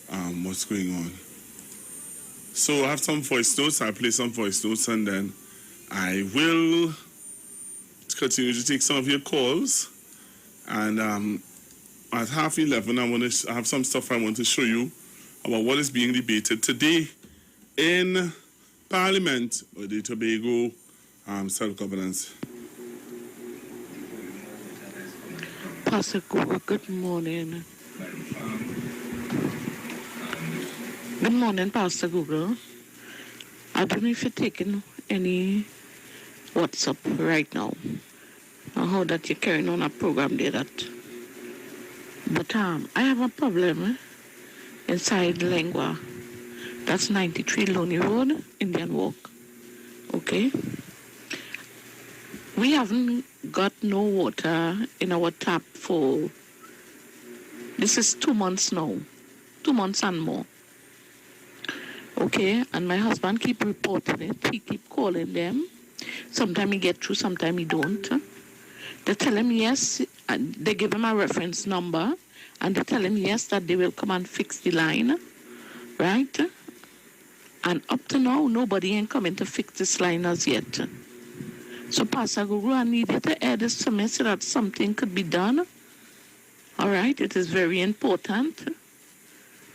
what's going on. So I have some voice notes. I'll play some voice notes and then I will continue to take some of your calls. And at 11:30, I have some stuff I want to show you about what is being debated today in Parliament or the Tobago self-governance. Pastor Google, good morning. Good morning, Pastor Google. I don't know if you're taking any WhatsApp right now. I heard that you're carrying on a program there that. But I have a problem inside Lengua. That's 93 Loney Road, Indian Walk. Okay? We haven't got no water in our tap for, this is 2 months now. 2 months and more. Okay, and my husband keep reporting it. He keep calling them. Sometimes he get through, sometimes he don't. They tell him yes, and they give him a reference number, and they tell him yes, that they will come and fix the line, right? And up to now, nobody ain't coming to fix this line as yet. So, Pastor Guru, I need you to add this to me so that something could be done. All right, it is very important.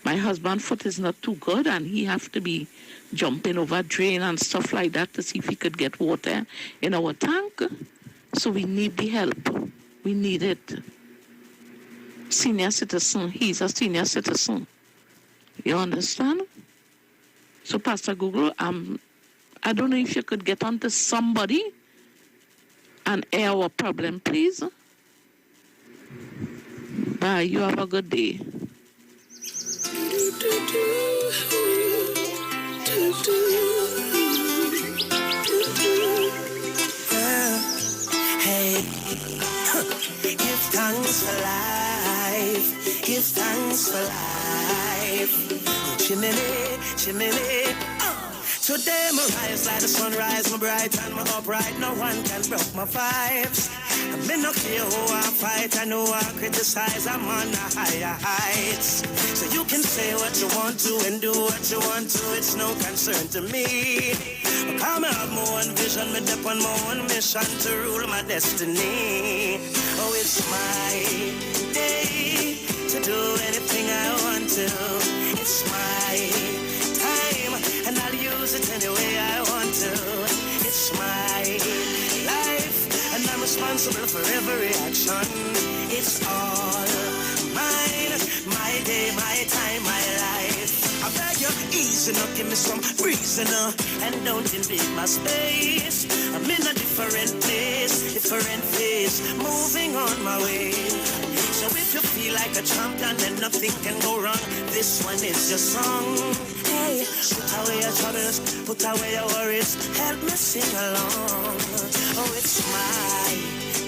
My husband's foot is not too good, and he have to be jumping over drain and stuff like that to see if he could get water in our tank. So we need the help. We need it. Senior citizen. He's a senior citizen. You understand? So, Pastor Google, I don't know if you could get on to somebody and air our problem, please. Bye. You have a good day. Hey, give thanks for life. Give thanks for life. Oh, chimney, chimney. Today my rise like the sunrise, my bright and my upright. No one can break my vibes. I may not care who I fight, I know I criticize. I'm on the higher heights. So you can say what you want to and do what you want to. It's no concern to me. Because I have my own vision, me dip on my own mission to rule my destiny. Oh, it's my day to do anything I want to. It's my time, and I'll use it any way I want to. It's my life, and I'm responsible for every action. It's all mine, my day, my time, my life. I beg you, easy now, give me some reason and don't invade my space. I'm in a different place, different phase, moving on my way. So if you feel like a champion, then nothing can go wrong. This one is your song. Hey, put away your troubles, put away your worries. Help me sing along. Oh, it's my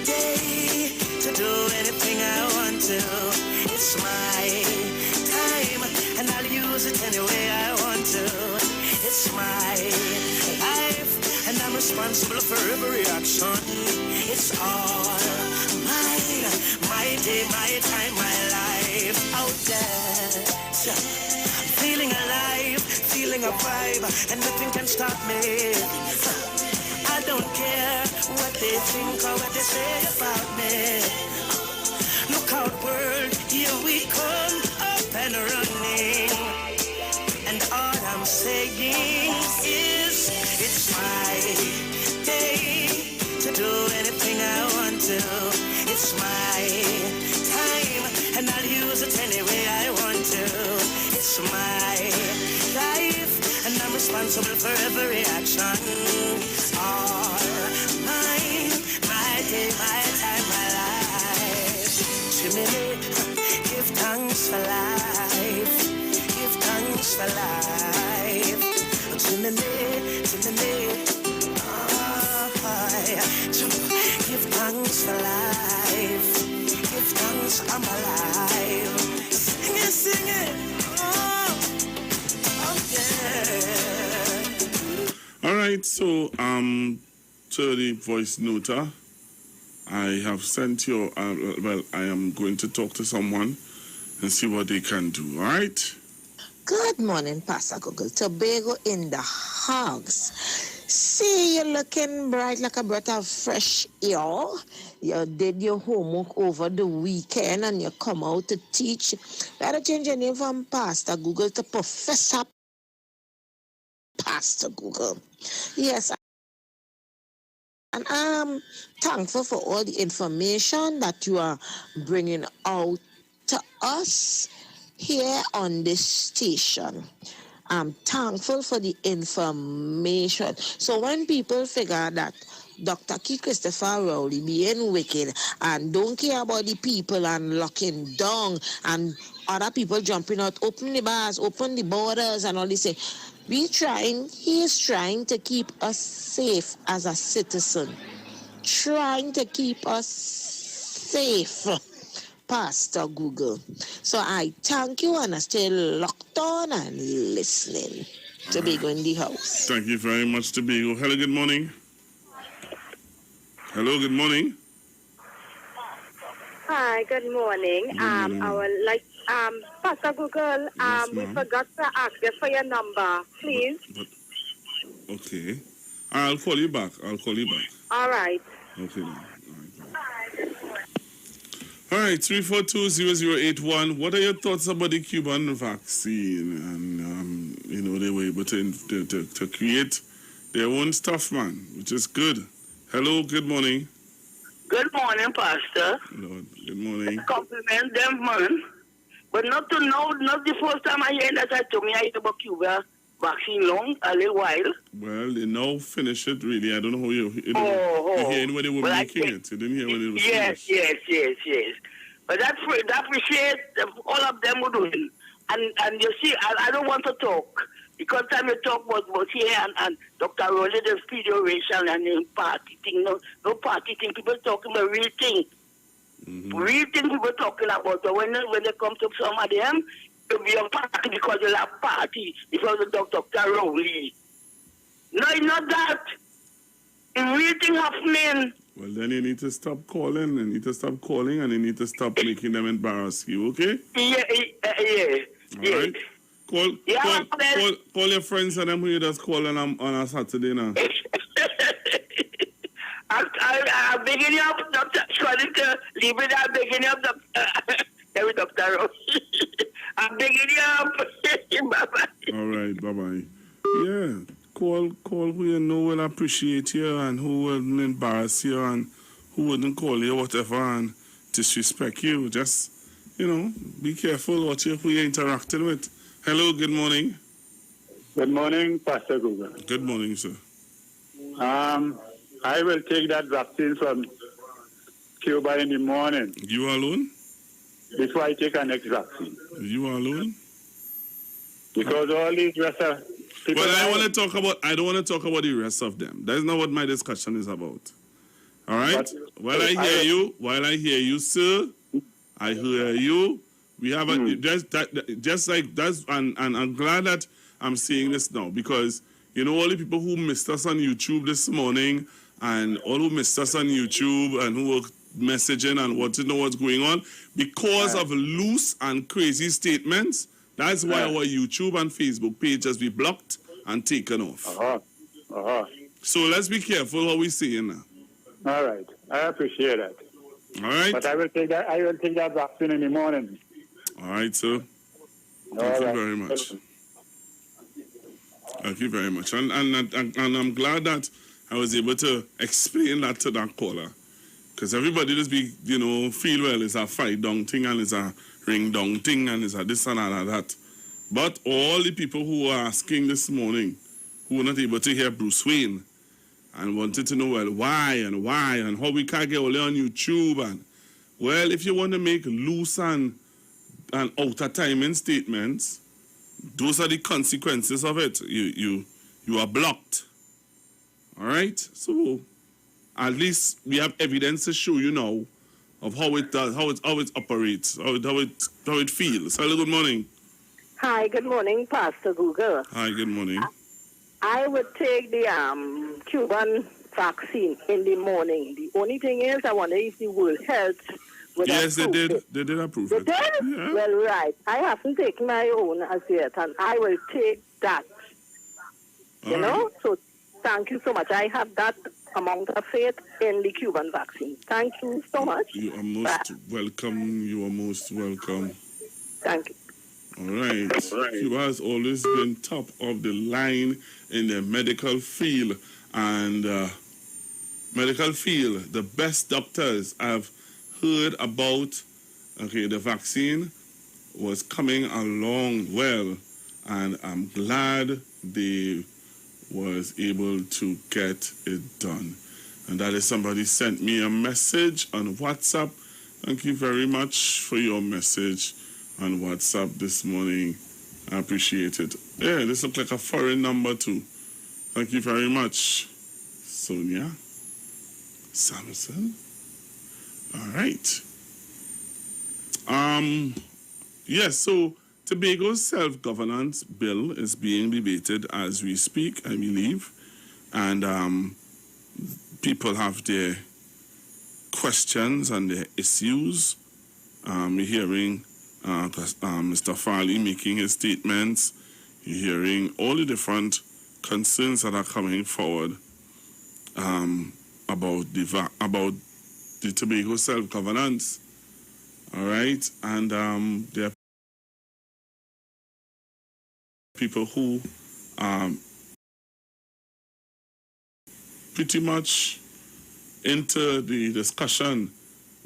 day to do anything I want to. It's my time, and I'll use it any way I want to. It's my life, and I'm responsible for every action. It's all mine, my day, my time, my life. Out there, I'm feeling alive, feeling a vibe, and nothing can stop me. I don't care what they think or what they say about me. Look out, world, here we come, up and running. And all I'm saying is, it's my day to do anything I want to. It's my time, and I'll use it any way I want to. It's my life, and I'm responsible for every action. All mine, my day, my time, my life. Chimney, give thanks for life. Give thanks for life. Chimney, chimney. Give thanks for life. Give thanks I'm alive. Sing it, sing it. Yeah. All right, so to the voice noter, I have sent you. I am going to talk to someone and see what they can do. All right. Good morning, Pastor Google. Tobago in the house. See, you're looking bright like a breath of fresh air. You did your homework over the weekend and you come out to teach. Better change your name from Pastor Google to Professor Pastor Google. Yes, and I'm thankful for all the information that you are bringing out to us here on this station. I'm thankful for the information. So when people figure that Dr. Key Christopher Rowley being wicked and don't care about the people and locking down and other people jumping out, open the bars, open the borders and all this, he is trying to keep us safe as a citizen. Trying to keep us safe, Pastor Google. So I thank you and I stay locked on and listening. Tobago in the house. Thank you very much, Tobago. Hello, good morning. Hello, good morning. Hi, good morning. I would like, Pastor Google, Yes, we ma'am. forgot to ask you for your number, please. Okay. I'll call you back. All right. Okay, then. All right, 342-0081. What are your thoughts about the Cuban vaccine? And, they were able to create their own stuff, man, which is good. Hello, good morning. Good morning, Pastor. Lord, good morning. Compliment them, man. But not the first time I hear that I told me I hear about Cuba vaccine long, a little while. Well, they now finish it, really. I don't know how you hear when they were making it. You didn't hear when it was finished. Yes. But I appreciate all of them were doing. And you see, I don't want to talk. Because time you talk about here and Dr. Rowley, the video racial and party thing, no party thing. People talking about real thing. Mm-hmm. Real thing people talking about. But when they come to some of them, it'll be a party because they have party because of Dr. Rowley. No, it's not that. It's real thing happening. Well, then you need to stop calling. You need to stop calling and you need to stop making them embarrass you, okay? Yeah. All right? Call your friends and them who you just call on a Saturday now. I'm begging you up, Dr. Sorry to leave it. I'm begging you up, Dr. Rose. I'm begging you up. Bye-bye. All right, bye-bye. Yeah, call who you know will appreciate you and who wouldn't embarrass you and who wouldn't call you whatever and disrespect you. Just, be careful who you're interacting with. Hello, good morning. Good morning, Pastor Google. Good morning, sir. I will take that vaccine from Cuba in the morning. You alone? Before I take the next vaccine. You alone? Because all these rest of people. Well, I don't want to talk about the rest of them. That's not what my discussion is about. All right? While I hear you, sir, I hear you. We have just like that's, and I'm glad that I'm seeing this now because all the people who missed us on YouTube this morning and all who missed us on YouTube and who were messaging and want to know what's going on because of loose and crazy statements. That's why our YouTube and Facebook pages be blocked and taken off. So let's be careful how we say it now. All right, I appreciate that. All right, but I will take that vaccine in the morning. All right, sir. Thank you very much. Thank you very much. And I'm glad that I was able to explain that to that caller. Because everybody just feel, well, it's a fight down thing and it's a ring down thing and it's a this and that. But all the people who were asking this morning, who were not able to hear Bruce Wayne and wanted to know, well, why and how we can't get all on YouTube. And, well, if you want to make loose and out-of-timing statements, those are the consequences of it. You are blocked. All right? So at least we have evidence to show you now of how it does, how it operates, how it feels. Hello, good morning. Hi, good morning, Pastor Google. Hi, good morning. I would take the Cuban vaccine in the morning. The only thing is, I wonder if the World Health Yes, they did. It. They did approve They it. did? Yeah. Well, right. I haven't taken my own as yet, and I will take that. You know? So thank you so much. I have that amount of faith in the Cuban vaccine. Thank you so much. You are most welcome. You are most welcome. Thank you. All right. Cuba has always been top of the line in the medical field. And the best doctors have heard about, the vaccine was coming along well. And I'm glad they was able to get it done. And that is somebody sent me a message on WhatsApp. Thank you very much for your message on WhatsApp this morning. I appreciate it. Yeah, this looks like a foreign number too. Thank you very much, Sonia Samson. All right. Yes, so Tobago's self-governance bill is being debated as we speak, I believe. And people have their questions and their issues. You're hearing Mr. Farley making his statements. You're hearing all the different concerns that are coming forward about the Tobago self-governance. All right, and there are people who pretty much into the discussion,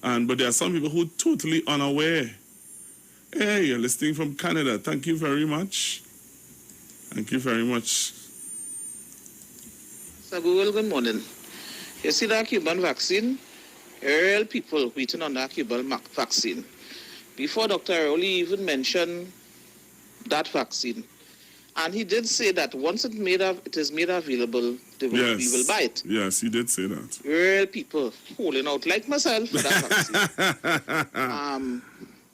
but there are some people who are totally unaware. Hey, you're listening from Canada. Thank you very much. Thank you very much. So Google, good morning. You see that Cuban vaccine? Real people waiting on that Cuban vaccine. Before Dr. Rowley even mentioned that vaccine. And he did say that once it is made available, we will buy it. Yes, he did say that. Real people holding out, like myself, for that vaccine.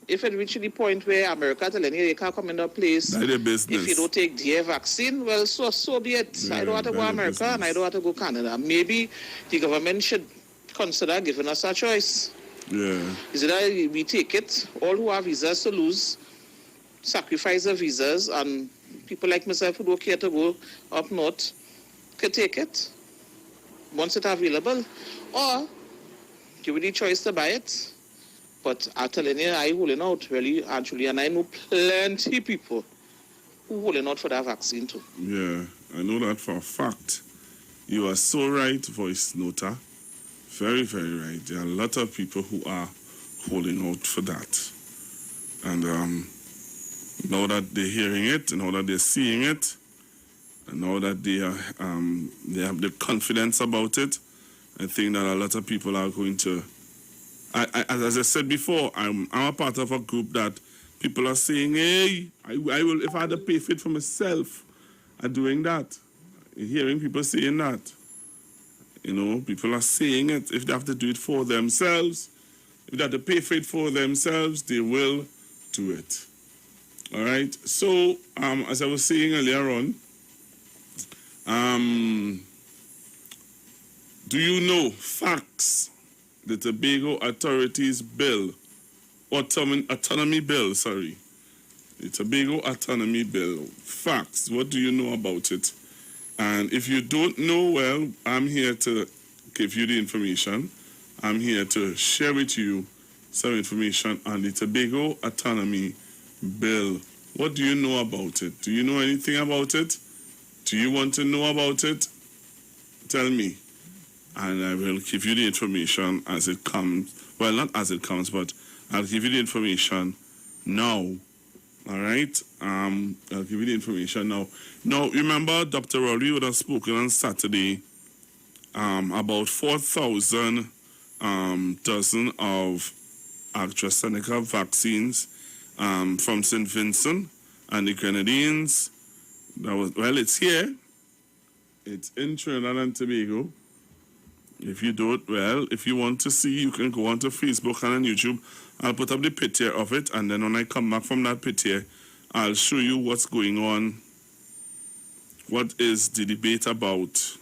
If it reaches the point where America telling you they can't come in the place, if you don't take their vaccine, well, so be it. Yeah, I don't want to go to America and I don't want to go Canada. Maybe the government should consider giving us a choice. Yeah. Is it that we take it, all who have visas to lose, sacrifice the visas, and people like myself who don't care to go up north could take it once it's available, or give you the choice to buy it. But I'm telling you, I'm holding out really, actually, and I know plenty of people who holding out for that vaccine too. Yeah, I know that for a fact. You are so right, voice noter. Very, very right. There are a lot of people who are holding out for that. And now that they're hearing it, now that they're seeing it, and now that they have the confidence about it, I think that a lot of people are going to. As I said before, I'm a part of a group that people are saying, hey, I will, if I had to pay for it for myself, I'm doing that. You're hearing people saying that. You know, people are saying it. If they have to do it for themselves, if they have to pay for it for themselves, they will do it. All right? So, as I was saying earlier on, do you know facts? The Tobago Authorities Bill, Autonomy Bill, sorry. The Tobago Autonomy Bill. Facts. What do you know about it? And if you don't know, well, I'm here to give you the information. I'm here to share with you some information on the Tobago Autonomy Bill. What do you know about it? Do you know anything about it? Do you want to know about it? Tell me. And I will give you the information as it comes. Well, not as it comes, but I'll give you the information now. All right? I'll give you the information now. Now, remember, Dr. Rowley would have spoken on Saturday about 4,000 dozen of AstraZeneca vaccines from St. Vincent and the Grenadines. It's here. It's in Trinidad and Tobago. If you don't, if you want to see, you can go onto Facebook and on YouTube. I'll put up the picture of it, and then when I come back from that picture, I'll show you what's going on. What is the debate about?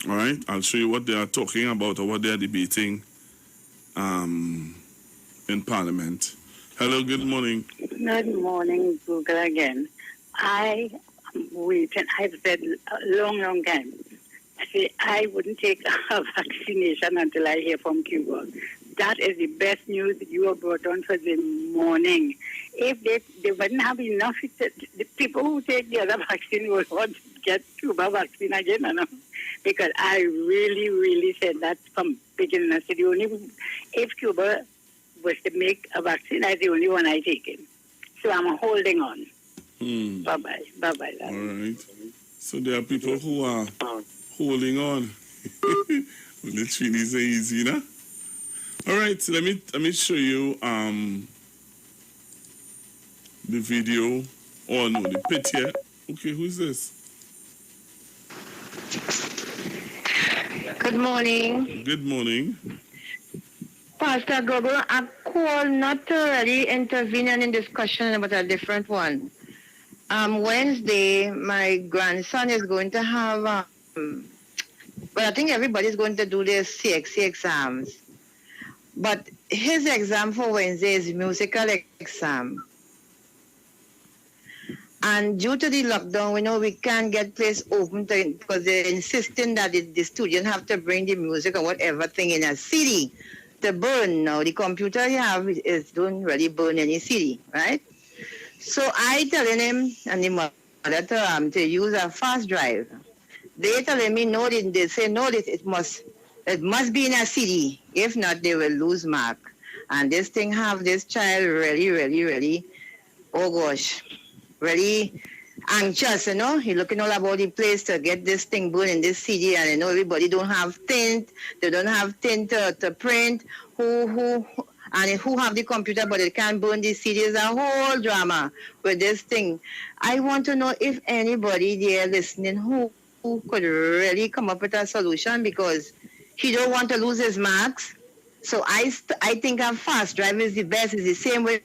All right? I'll show you what they are talking about or what they are debating. in Parliament. Hello, good morning. Good morning, Google again. I am waiting. I've said a long time. I wouldn't take a vaccination until I hear from Cuba. That is the best news you have brought on for the morning. If they wouldn't have enough, the people who take the other vaccine will want to get Cuba vaccine again, you know? Because I really said that from beginning. I said, if Cuba was to make a vaccine, that's the only one I take. So I'm holding on. Bye-bye. Bye-bye. All right. So there are people who are holding on. Well, it's really so easy, no? All right, so let me show you the video. Oh no, the pit here. Okay, who is this? Good morning. Good morning. Pastor Gogo, I call not to really intervene in discussion but a different one. Wednesday, my grandson is going to have, I think everybody's going to do their CXC exams. But his exam for Wednesday is musical exam. And due to the lockdown, we know we can't get place open because they're insisting that the student have to bring the music or whatever thing in a CD to burn. Now, the computer you have don't really burn any CD, right? So I telling him and the mother to use a fast drive. They telling me no, they say no, it must be in a CD. If not, they will lose mark. And this thing have this child really, oh gosh, really anxious, you know. He looking all about the place to get this thing burned in this CD, and you know everybody don't have tint. They don't have tint to print. Who have the computer but they can't burn the CD. Is a whole drama with this thing. I want to know if anybody there listening who could really come up with a solution, because he don't want to lose his marks. So I think a fast drive is the best. It's the same way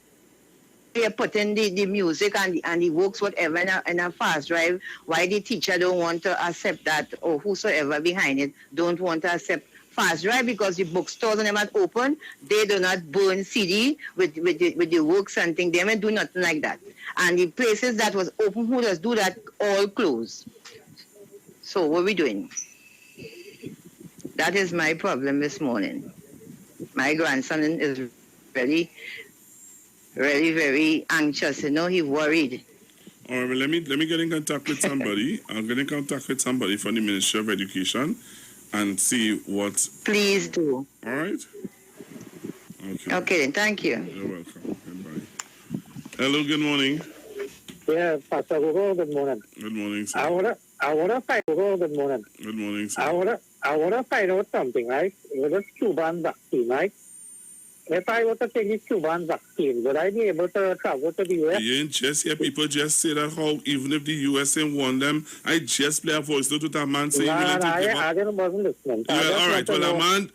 we are putting the music and the works, whatever, in a fast drive. Why the teacher don't want to accept that, or whosoever behind it don't want to accept fast drive? Because the bookstores and them are open. They do not burn CD with the works and things. They may do nothing like that. And the places that was open, who does do that, all closed. So what are we doing? That is my problem this morning. My grandson is very anxious. You know, he's worried. All right, well, let me get in contact with somebody. I'll get in contact with somebody from the Ministry of Education and see what... Please do. All right? Okay. Okay, then. Thank you. You're welcome. Goodbye. Hello, good morning. Yeah, Pastor Gogo, good morning. Good morning, sir. I wanna find Gogo, good morning. Good morning, sir. I wanna find out something, right? With this Cuban vaccine, right? If I were to take this Cuban vaccine, would I be able to travel to the U.S.? You ain't just hear people just say that how even if the U.S. ain't want them, I just play a voice note with a man saying I wasn't listening. Yeah, all right. Well, a man,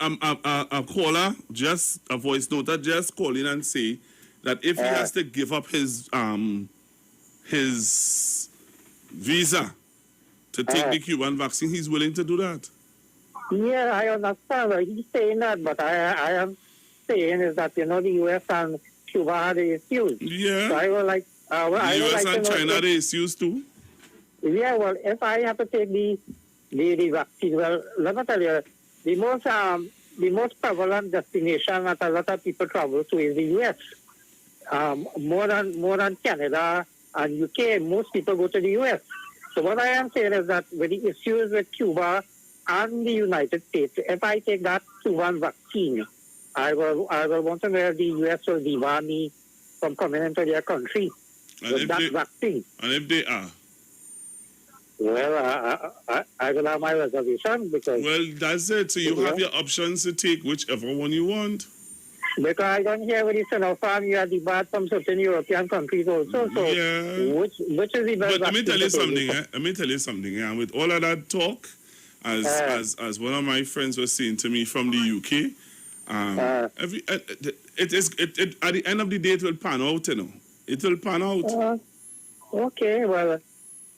a caller, just a voice note, just call in and say that if he has to give up his visa to take the Cuban vaccine, he's willing to do that. Yeah, I understand. He's saying that, but I am saying is that, you know, the U.S. and Cuba are the issues. Yeah. So I would like... the U.S. and China are the issues too? Yeah, well, if I have to take the vaccine, well, let me tell you, the most prevalent destination that a lot of people travel to is the U.S. More than Canada and UK, most people go to the U.S. So what I am saying is that with the issues with Cuba and the United States, if I take that Cuban vaccine, I will want to know if the U.S. will debar me from coming into their country with that vaccine. And if they are? Well, I will have my reservation because... Well, that's it. So you have your options to take whichever one you want. Because I don't hear what you said, you are debarred from certain European countries also. So yeah. Which is the best? But let me tell you something. Let me tell you something. And with all of that talk, as one of my friends was saying to me from the UK, at the end of the day, it will pan out. You know, it will pan out. Okay, well,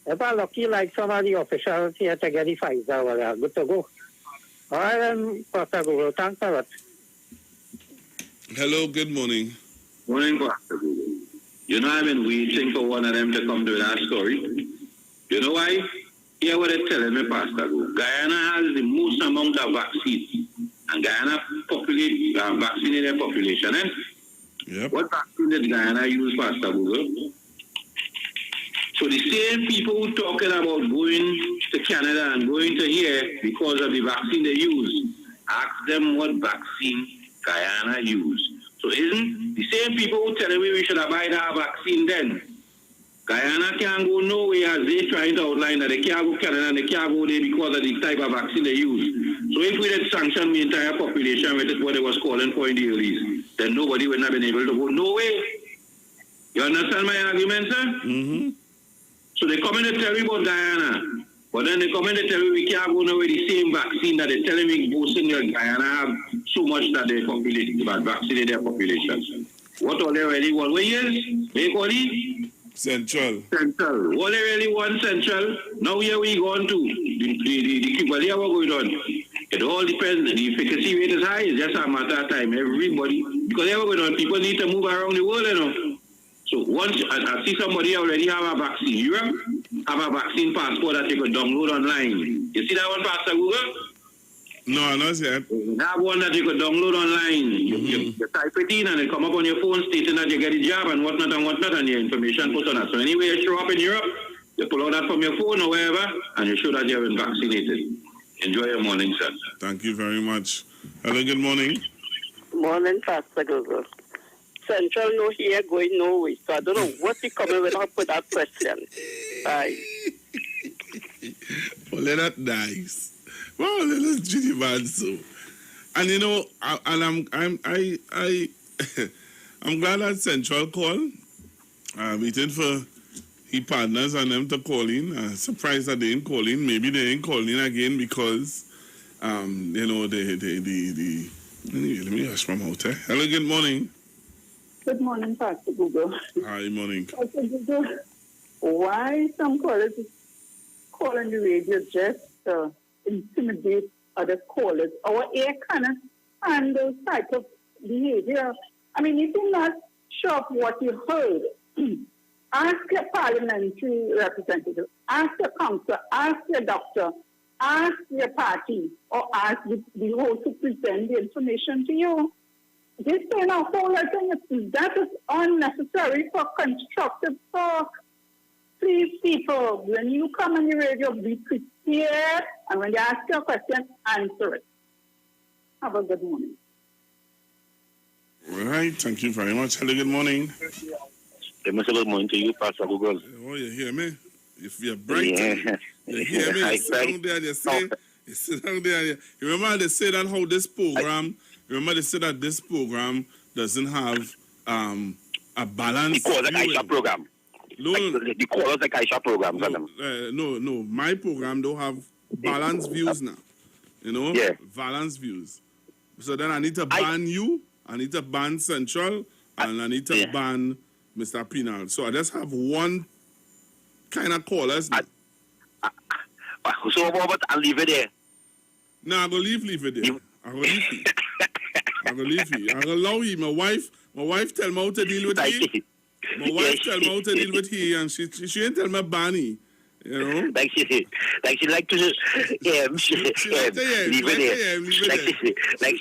if I'm lucky, like some of the officials here to get the Pfizer, well, good to go. All right, then, Pastor Google, thanks a lot. Hello, good morning. Morning, Pastor. You know, I've been waiting for one of them to come to that story. You know why? Hear what they're telling me, Pastor. Guyana has the most amount of vaccine. And Guyana vaccinated their population. Eh? Yep. What vaccine did Guyana use, Pastor Google? So the same people who talking about going to Canada and going to here because of the vaccine they use, ask them what vaccine Guyana used. So isn't the same people who telling me we should buy that vaccine then? Guyana can't go nowhere as they trying to outline that they can't go Canada and they can't go there because of the type of vaccine they use. So if we had sanctioned the entire population with what they was calling for in the earlies, then nobody would not have been able to go nowhere. You understand my argument, sir? Mm-hmm. So they come in to tell me about Guyana, but then they come in to tell me we can't go nowhere the same vaccine that they're telling me both in Guyana have so much that they vaccinate their population. What all they really want? What years? They call it? Central. What they really want, Central? Now here we going to the Cuba, what going on? It all depends. The efficacy rate is high. It's just a matter of time. Everybody, because they going on, people need to move around the world, you know. So once I see somebody already have a vaccine, Europe have a vaccine passport that you can download online. You see that one, Pastor Google? No, not yet. That one that you can download online. You type it in and it come up on your phone stating that you get a job and whatnot, and your information put on it. So anyway you show up in Europe, you pull out that from your phone or wherever, and you show that you have been vaccinated. Enjoy your morning, sir. Thank you very much. Hello, good morning. Morning, Pastor Google. Central no here going nowhere, so I don't know what he coming with up with that question. Bye. Well, that nice. Well, that's Judy man, so. And you know, I'm glad that Central called. Waiting for his partners and them to call in. Surprised that they ain't calling. Maybe they ain't calling again because, you know, let me hush my mouth. Hello, good morning. Good morning, Pastor Google. Hi, morning. Pastor Google, why some callers calling the radio just to intimidate other callers? Our air cannot handle type of behavior. I mean, if you're not sure of what you heard, ask your parliamentary representative, ask your counselor, ask your doctor, ask your party, or ask the host to present the information to you. This kind of whole thing, that is unnecessary for constructive talk. Please, people, when you come on the radio, be prepared, and when they ask you a question, answer it. Have a good morning. All right, thank you very much. Hello, good morning. Good morning to you, Pastor Google. Oh, you hear me? If you're bright, you hear me? You sit down there, you sit down there. You remember they say that how this program, this program doesn't have a balance. The callers like Aisha program. No, the callers like Aisha program. No. My program don't have balanced views now. You know? Yeah. Balanced views. So then I need to ban you, I need to ban Central, and I need to ban Mr. Penal. So I just have one kind of callers now. So what I'll leave it there? No, I'm going to leave it there. I'm going to leave it. I'm going to leave it. I'm going to allow you. My wife tell me how to deal with he. My wife tell me how to deal with he, and she ain't tell me Barney. You know? Like she like to she like to leave it there. Like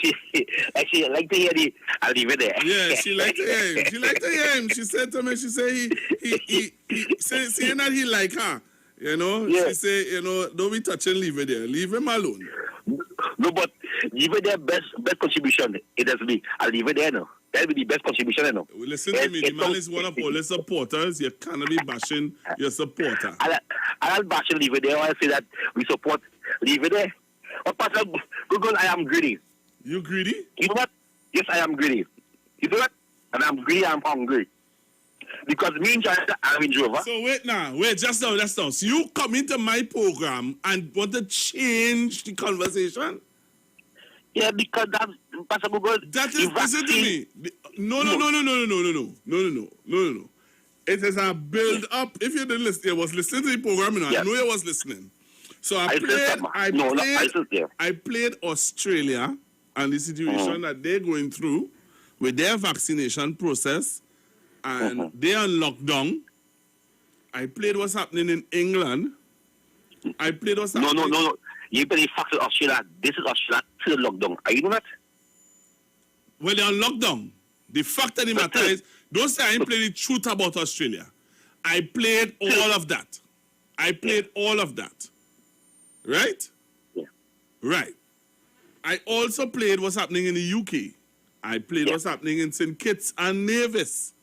she like to hear the I'll leave it there. Yeah, she like to hear him. She like to hear him. She said to me, she say he saying that he like her. You know? Yeah. She say, you know, don't be touching, leave it there. Leave him alone. No, but leave it there, best contribution. It does be. I'll leave it there now. That'll be the best contribution, you know. Listen to me, the man is one of all the supporters. You cannot be bashing your supporter. I'll bash and leave it there. I say that we support, leave it there. Oh, Pastor Google, I am greedy. You greedy? You know what? Yes, I am greedy. You know what? And I'm greedy, I'm hungry. Because me and China are in Jova. So wait, just now. So you come into my program and want to change the conversation? Yeah, because that's Pastor Google. That is, listen to me. No. It is a build up. If you didn't listen, you was listening to the program, you know, I know you was listening. So I played Australia and the situation that they're going through with their vaccination process, and they are locked down. I played what's happening in England. I played what's happening. No. You play the facts of Australia. This is Australia still lockdown. Are you know that? Well, they're on lockdown. The fact of the matter is, don't say I ain't played the truth about Australia. I played all of that. Right? Yeah. Right. I also played what's happening in the UK. I played what's happening in St. Kitts and Nevis.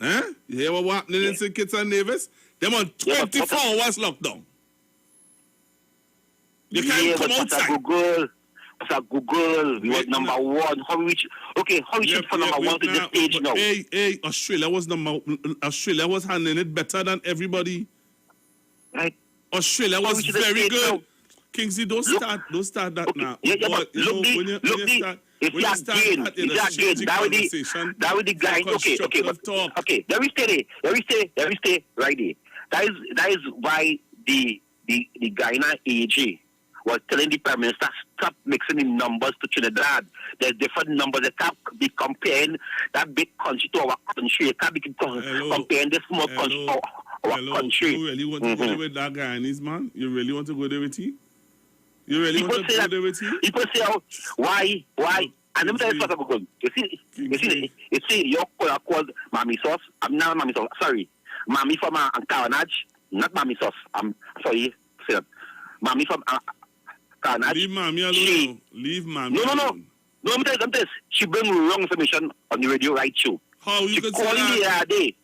Huh? You hear what's happening in St. Kitts and Nevis? Them on 24 hours lockdown. You can't come outside. Google. We was number one. How we reach for number one to this stage now? Hey, Australia was handling it better than everybody. Right. Australia was very good. Now? Kingsley, don't start that now. Yeah, but look, if you start that with the guy. Okay. Let me stay right there. That is why the Guyana AG was telling the Prime Minister, stop mixing in numbers to Trinidad. There's different numbers. They can't be comparing that big country to our country. They can't be comparing this small country to our country. You really want to go there with that Guyanese man? You really want to go there with him? You really want to go there with him? People say, why? And let me tell you something good. You see, your called Mammy Sauce. I'm not Mammy Sauce. Sorry. Mammy from Carnage. Not Mammy Sauce. I'm sorry. Say that. Mammy from Carnage. Leave Mammy alone. Leave Mammy alone. No, I'm telling you, she bring wrong information on the radio right show. How you could say that? She called the other day.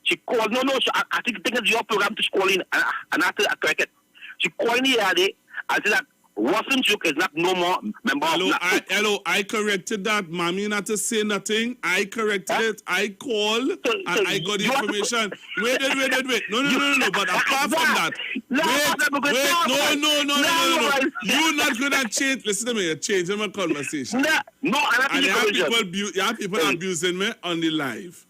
She called, I think it's your program to call in, and I correct it. She called in the other day and said that Wassenjuk is not no more member of Hello, I corrected that. Mommy not to say nothing. I corrected it. I called and I got the information. Wait. No. But apart from that, no. You're not going to change. Listen to me. You're changing my conversation. No, and you have people abusing me on the live.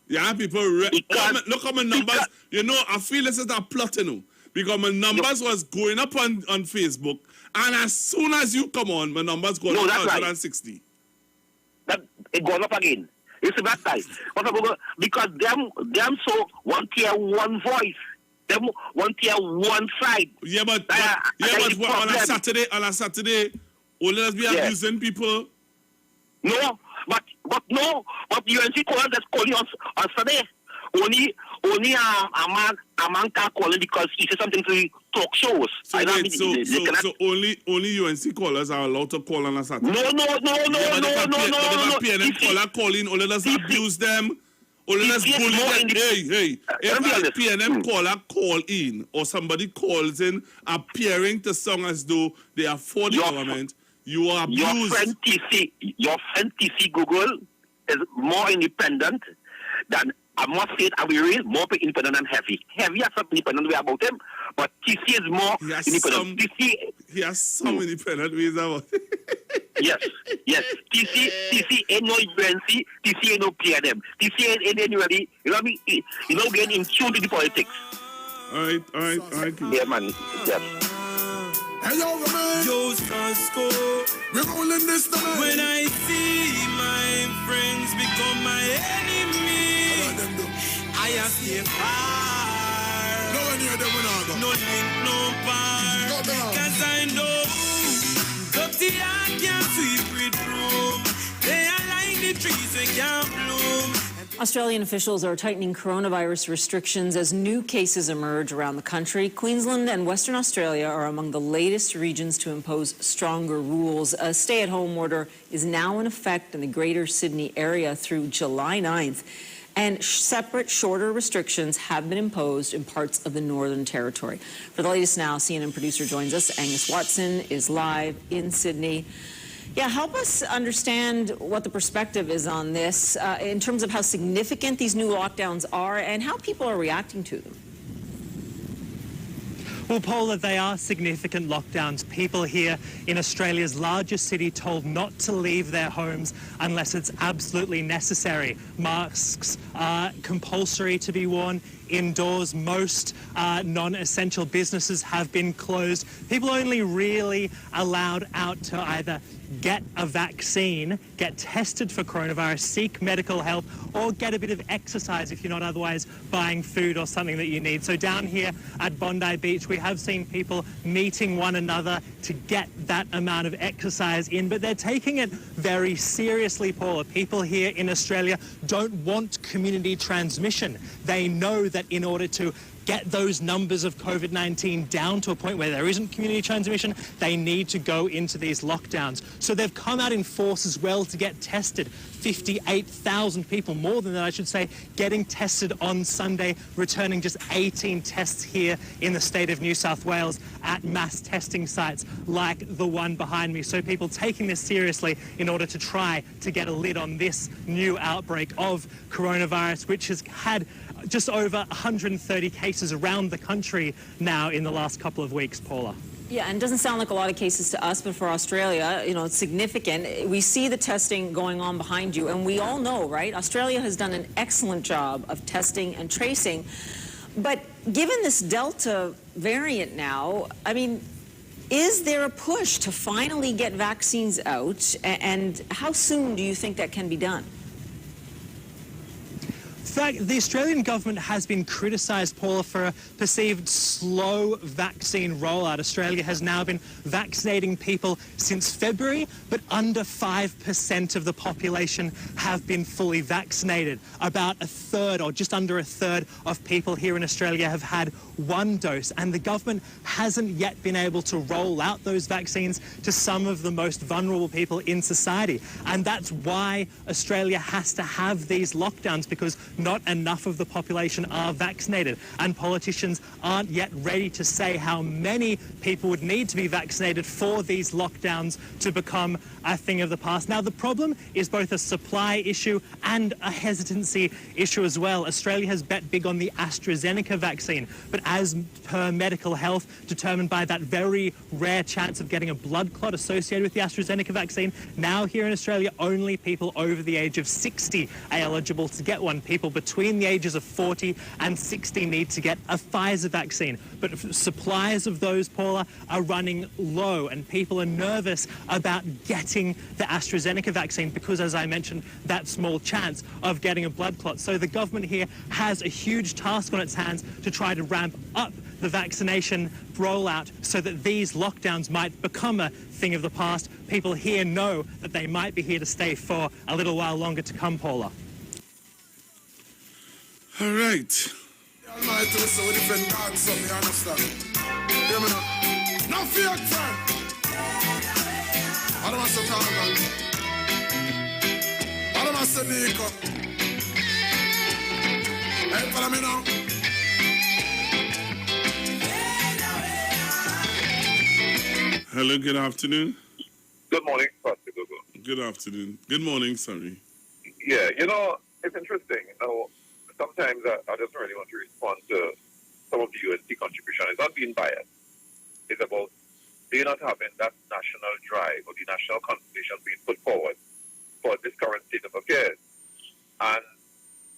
You have people... Look at my numbers. You know, I feel this is a plot, you know. Because my numbers was going up on Facebook. And as soon as you come on, my numbers go up 160. That it goes up again. You see that time? Because them so one tier, one voice. Them one tier, one side. Yeah, but on a Saturday, only us be abusing people. No, but UNC callers that's calling us on Saturday. Only a man can call it because he said something to the talk shows. So only UNC callers are allowed to call on a Saturday? No. If a PNM caller calling, only let us abuse them. Only let us bully them. Hey. If a PNM caller call in or somebody calls in appearing to sound as though they are for the government, you are abused. Your friend TC Google is more independent than... I must say it, IWER is more independent than Heavy. Heavy has some independent way about him, but TC is more independent. He has some independent ways about him. Yes. TC ain't no UNC, TC ain't no PNM. TC ain't anybody, you know what I mean? You know, getting in tune to the politics. All right. Yeah, man. Yes. Hello, man. Yo, Stansko. We're rolling this time. When I see my friends become my enemy, I stay far. No one near them will not go. No link, no bar. Cause I know dirty heart can't sweep it through. They are like the trees we can't bloom. Australian officials are tightening coronavirus restrictions as new cases emerge around the country. Queensland and Western Australia are among the latest regions to impose stronger rules. A stay-at-home order is now in effect in the Greater Sydney area through July 9th. And separate, shorter restrictions have been imposed in parts of the Northern Territory. For the latest now, CNN producer joins us. Angus Watson is live in Sydney. Yeah, help us understand what the perspective is on this in terms of how significant these new lockdowns are and how people are reacting to them. Well, Paula, they are significant lockdowns. People here in Australia's largest city told not to leave their homes unless it's absolutely necessary. Masks are compulsory to be worn indoors. Most non-essential businesses have been closed. People only really allowed out to either get a vaccine, get tested for coronavirus, seek medical help, or get a bit of exercise if you're not otherwise buying food or something that you need. So down here at Bondi Beach, we have seen people meeting one another to get that amount of exercise in, but they're taking it very seriously, Paula. People here in Australia don't want community transmission. They know that in order to get those numbers of COVID-19 down to a point where there isn't community transmission, they need to go into these lockdowns. So they've come out in force as well to get tested. 58,000 people, more than that I should say, getting tested on Sunday, returning just 18 tests here in the state of New South Wales at mass testing sites like the one behind me. So people taking this seriously in order to try to get a lid on this new outbreak of coronavirus, which has had just over 130 cases around the country now in the last couple of weeks, Paula. Yeah, and it doesn't sound like a lot of cases to us, but for Australia, you know, it's significant. We see the testing going on behind you, and we all know, right? Australia has done an excellent job of testing and tracing. But given this Delta variant now, I mean, is there a push to finally get vaccines out? And how soon do you think that can be done? In fact, the Australian government has been criticised, Paula, for a perceived slow vaccine rollout. Australia has now been vaccinating people since February, but under 5% of the population have been fully vaccinated. About a third, or just under a third, of people here in Australia have had one dose, and the government hasn't yet been able to roll out those vaccines to some of the most vulnerable people in society. And that's why Australia has to have these lockdowns, because not enough of the population are vaccinated, and politicians aren't yet ready to say how many people would need to be vaccinated for these lockdowns to become a thing of the past. Now, the problem is both a supply issue and a hesitancy issue as well. Australia has bet big on the AstraZeneca vaccine, but as per medical health, determined by that very rare chance of getting a blood clot associated with the AstraZeneca vaccine, now here in Australia, only people over the age of 60 are eligible to get one. People between the ages of 40 and 60 need to get a Pfizer vaccine. But supplies of those, Paula, are running low, and people are nervous about getting the AstraZeneca vaccine because, as I mentioned, that small chance of getting a blood clot. So the government here has a huge task on its hands to try to ramp up the vaccination rollout so that these lockdowns might become a thing of the past. People here know that they might be here to stay for a little while longer to come, Paula. All right. Almighty, so with different gods, so me understand. Hear me now? No fear, friend. I don't want to talk about it. I don't want to Nico. Hey, follow me now. Hello, good afternoon. Good morning, Pastor Gogo. Good afternoon. Good morning, sorry. Yeah, you know, it's interesting. You know, sometimes I just really want to respond to some of the UST contribution. It's not being biased. It's about they not having that national drive or the national conversation being put forward for this current state of affairs. And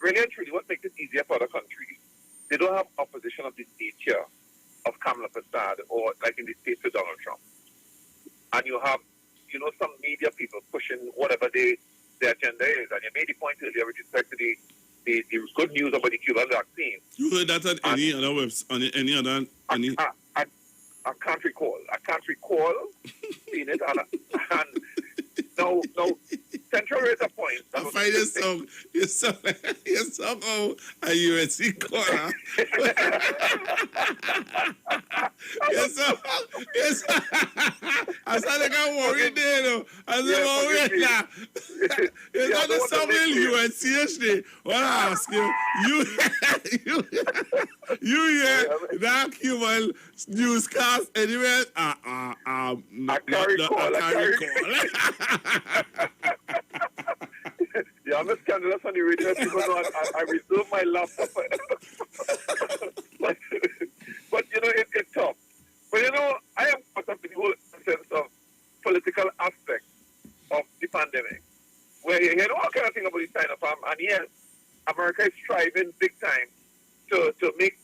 really and truly, what makes it easier for other countries, they don't have opposition of this nature of Kamala Prasad or like in the States with Donald Trump. And you have, you know, some media people pushing whatever their agenda is. And you made the point earlier with respect to the good news about the Cuban vaccine. You heard that on any other website, on any other... I can't recall. Seeing it. And no, Central raised a point. I find your song oh, a USC corner. Yes, I said like I'm worried there, though. I said, worried now. It's not the song will USC yesterday. What I ask you, you hear that Cuban newscast anywhere? I carry call. Yeah, I'm a scandalous on the radio because I reserve my laptop. But you know, it's tough. And yes, America is striving big time to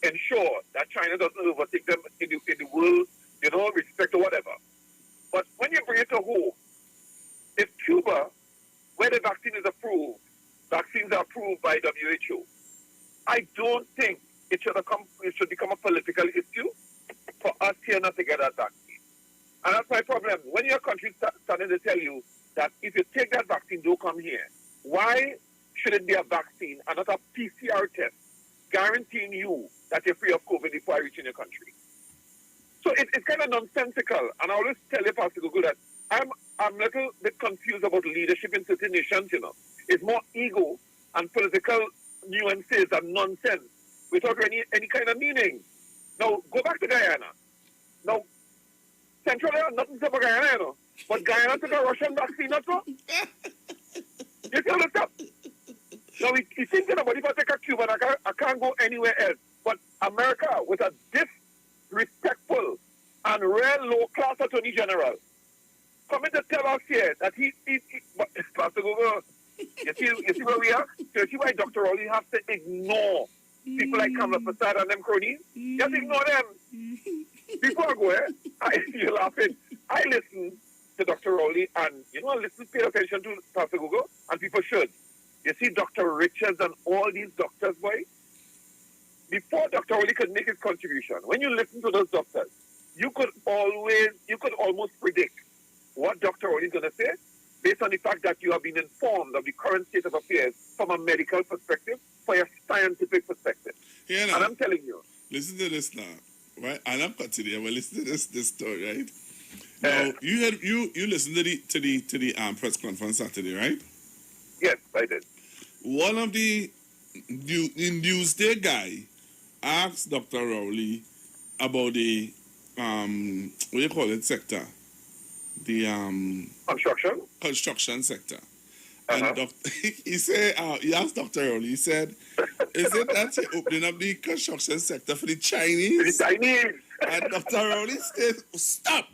ensure that China doesn't overtake them in the world, respect or whatever. But when you bring it to home, if Cuba, where the vaccine is approved, vaccines are approved by WHO, I don't think it should become a political issue for us here not to get that vaccine. And that's my problem. When your country starting to tell you that if you take that vaccine, don't come here, why should it be a vaccine and not a PCR test guaranteeing you that you're free of COVID before I reach in your country? So it's kind of nonsensical. And I always tell you, Pastor Google, that I'm a little bit confused about leadership in certain nations, It's more ego and political nuances and nonsense without any kind of meaning. Now, go back to Guyana. Now, Central Air, nothing about Guyana, but Guyana took a Russian vaccine, not so? You see what's up? Now, he's thinking about if I take a Cuban, I can't go anywhere else. But America, with a disrespectful and real low-class attorney general, coming to tell us here that he Pastor Google, you see where we are? You see why Dr. Rowley has to ignore people like Kamala Prasad and them cronies? Just ignore them. Before I go, you're laughing. I listen to Dr. Rowley and, pay attention to Pastor Google, and people should. You see Dr. Richards and all these doctors, boy, before Dr. Rowley could make his contribution, when you listen to those doctors, you could almost predict what Dr. Rowley is going to say based on the fact that you have been informed of the current state of affairs from a medical perspective, for a scientific perspective. Yeah, and I'm telling you. Listen to this now, right? And I'm continuing, but listen to this story, right? Now, you listened to the press conference Saturday, right? Yes, I did. One of the Newsday guy asked Dr. Rowley about the what do you call it sector? The construction sector. And he said, he asked Dr. Rowley, he said, is it that you're opening up the construction sector for the Chinese? The Chinese. And Dr. Rowley said, stop.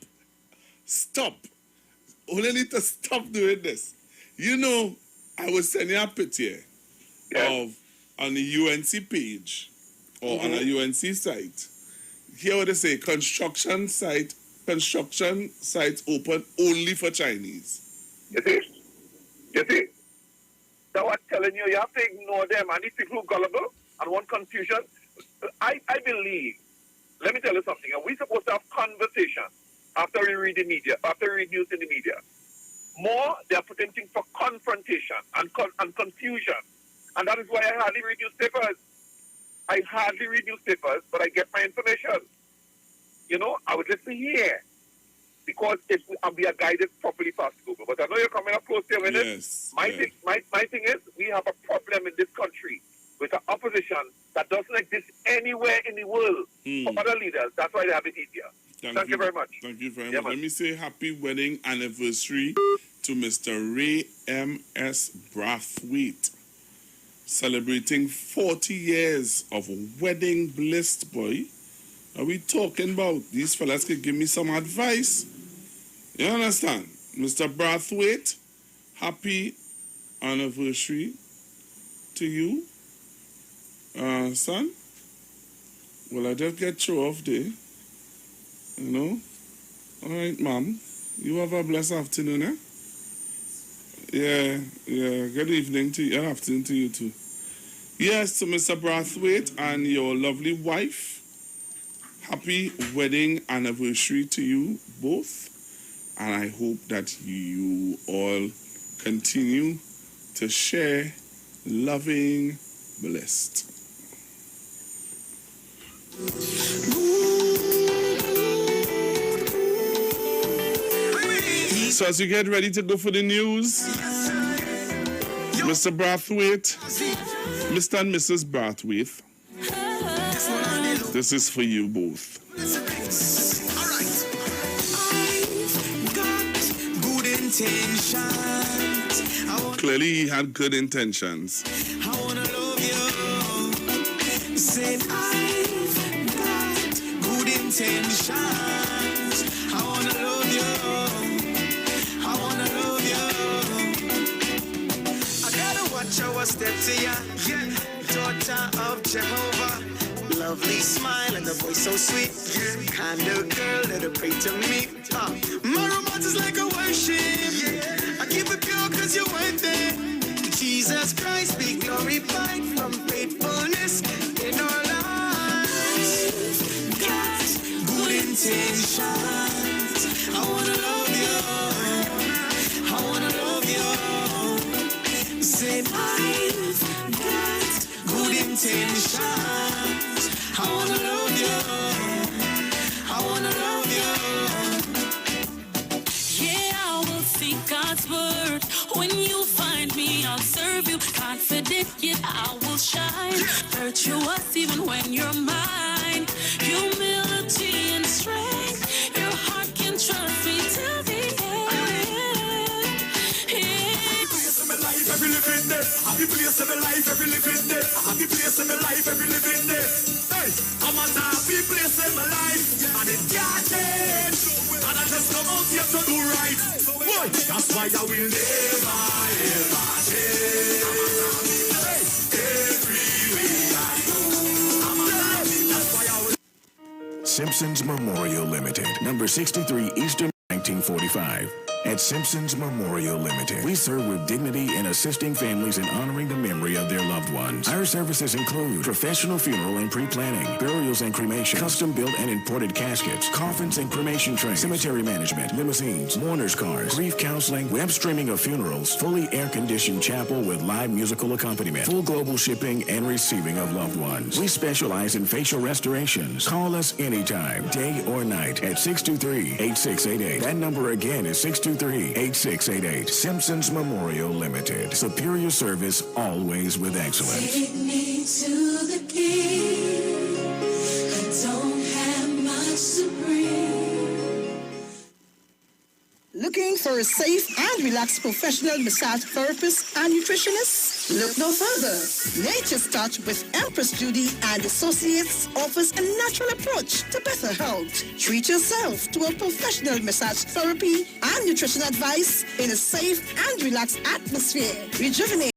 Only need to stop doing this. I was sending a picture of on the UNC page or on a UNC site. Here what they say, construction sites open only for Chinese. You see? So I'm telling you have to ignore them. And these people who are gullible and want confusion, I believe, let me tell you something, we're supposed to have conversation after we read the media, after we read news in the media. More, they are putting things for confrontation and confusion. And that is why I hardly read newspapers. But I get my information. I would listen here. Because we are guided properly past Google. But I know you're coming up close here with it. My thing is, we have a problem in this country with an opposition that doesn't exist anywhere in the world for other leaders. That's why they have it easier. Thank you very much. Thank you very much. Let me say happy wedding anniversary to Mr. Ray M.S. Brathwaite, celebrating 40 years of wedding bliss, boy. Are we talking about? These fellas could give me some advice. You understand? Mr. Brathwaite, happy anniversary to you, son. Well, I just get you off there. All right, Mom. You have a blessed afternoon, eh? Yeah. Good evening to you. Afternoon to you, too. Yes, to Mr. Brathwaite and your lovely wife. Happy wedding anniversary to you both. And I hope that you all continue to share loving, blessed. So as you get ready to go for the news, Mr. Brathwaite, Mr. and Mrs. Brathwaite, this is for you both. Clearly he had good intentions. I wanna love you. Said I've got good intentions. I wanna love you. I wanna love you. I gotta watch out. doorstep to ya. Yeah, daughter of Jehovah. Lovely smile and the voice so sweet. Yeah, kind of girl that'll pray to me. My romance is like a worship. Yeah, I keep it pure cause you're worth it. Jesus Christ be glorified from faithfulness in our lives. God's good intentions. I wanna love you. I wanna love you. Say I've got good intentions. I wanna love you. I wanna love you. Yeah, I will seek God's word. When you find me, I'll serve you. Confident, yet I will shine. Virtuous even when you're mine. Humility and strength. Your heart can trust me till the end. Every living day, happy place of my life, every living day, happy place of my life, every living day. Hey, I'm a happy place in my life, and it can't change. And I just come out here to do right. Boy, that's why I will never, ever change. Hey, everywhere I go, I'm a happy, that's why I will. Simpsons Memorial Limited, number 63 Eastern 1945. At Simpsons Memorial Limited, we serve with dignity in assisting families in honoring the memory of their loved ones. Our services include professional funeral and pre-planning, burials and cremation, custom-built and imported caskets, coffins and cremation trays, cemetery management, limousines, mourners' cars, grief counseling, web streaming of funerals, fully air-conditioned chapel with live musical accompaniment, full global shipping and receiving of loved ones. We specialize in facial restorations. Call us anytime, day or night, at 623-8688. That number again is 623-8688. Simpsons Memorial Limited. Superior service, always with excellence. Take me to the king. I don't have much to bring. Looking for a safe and relaxed professional massage therapist and nutritionist? Look no further. Nature's Touch with Empress Judy and Associates offers a natural approach to better health. Treat yourself to a professional massage therapy and nutrition advice in a safe and relaxed atmosphere. Rejuvenate